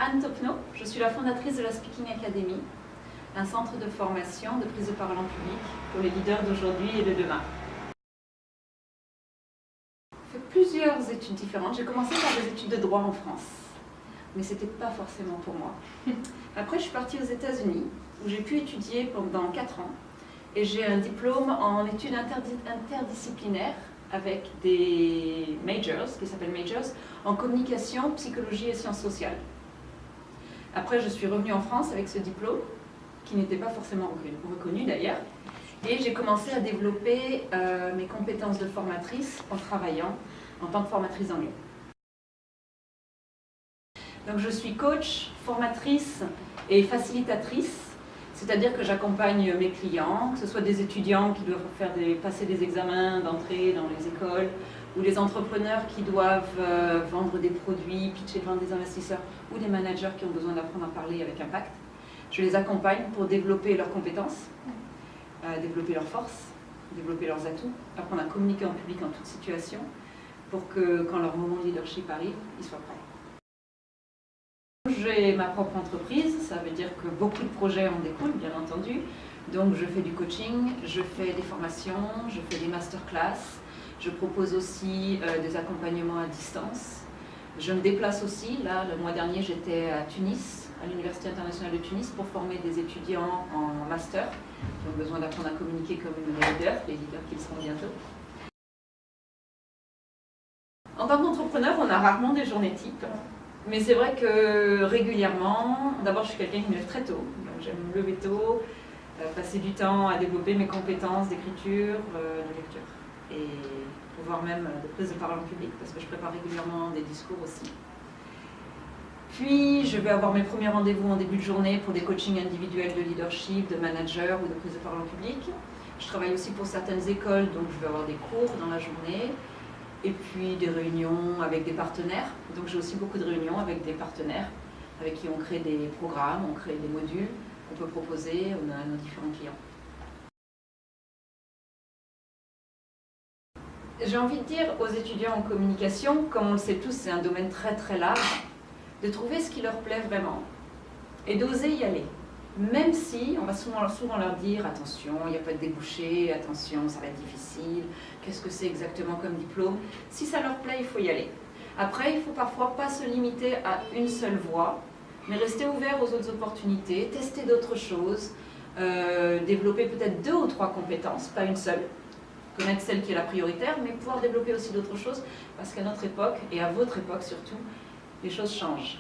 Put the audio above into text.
Anne Topneau, je suis la fondatrice de la Speaking Academy, un centre de formation de prise de parole en public pour les leaders d'aujourd'hui et de demain. J'ai fait plusieurs études différentes. J'ai commencé par des études de droit en France, mais ce n'était pas forcément pour moi. Après, je suis partie aux États-Unis, où j'ai pu étudier pendant 4 ans, et j'ai un diplôme en études interdisciplinaires avec des majors, qui s'appellent majors, en communication, psychologie et sciences sociales. Après, je suis revenue en France avec ce diplôme, qui n'était pas forcément reconnu d'ailleurs, et j'ai commencé à développer mes compétences de formatrice en travaillant en tant que formatrice d'anglais. Donc je suis coach, formatrice et facilitatrice, c'est-à-dire que j'accompagne mes clients, que ce soit des étudiants qui doivent passer des examens d'entrée dans les écoles, ou des entrepreneurs qui doivent vendre des produits, pitcher devant des investisseurs, ou des managers qui ont besoin d'apprendre à parler avec impact. Je les accompagne pour développer leurs compétences, développer leurs forces, développer leurs atouts, apprendre à communiquer en public en toute situation, pour que quand leur moment de leadership arrive, ils soient prêts. J'ai ma propre entreprise, ça veut dire que beaucoup de projets en découlent, bien entendu. Donc je fais du coaching, je fais des formations, je fais des masterclass, je propose aussi des accompagnements à distance. Je me déplace aussi, là le mois dernier j'étais à Tunis, à l'Université internationale de Tunis, pour former des étudiants en master qui ont besoin d'apprendre à communiquer comme leaders, les leaders qu'ils seront bientôt. En tant qu'entrepreneur, on a rarement des journées types. Mais c'est vrai que régulièrement, d'abord je suis quelqu'un qui me lève très tôt, donc j'aime me lever tôt, passer du temps à développer mes compétences d'écriture, de lecture, et voire même de prise de parole en public, parce que je prépare régulièrement des discours aussi. Puis je vais avoir mes premiers rendez-vous en début de journée pour des coachings individuels de leadership, de manager ou de prise de parole en public. Je travaille aussi pour certaines écoles, donc je vais avoir des cours dans la journée. Et puis des réunions avec des partenaires. Donc j'ai aussi beaucoup de réunions avec des partenaires avec qui on crée des programmes, on crée des modules qu'on peut proposer à nos différents clients. J'ai envie de dire aux étudiants en communication, comme on le sait tous, c'est un domaine très très large, de trouver ce qui leur plaît vraiment et d'oser y aller. Même si on va souvent leur dire attention, il n'y a pas de débouché, attention, ça va être difficile, qu'est-ce que c'est exactement comme diplôme. Si ça leur plaît, il faut y aller. Après, il faut parfois pas se limiter à une seule voie, mais rester ouvert aux autres opportunités, tester d'autres choses, développer peut-être 2 ou 3 compétences, pas une seule. Connaître celle qui est la prioritaire, mais pouvoir développer aussi d'autres choses, parce qu'à notre époque, et à votre époque surtout, les choses changent.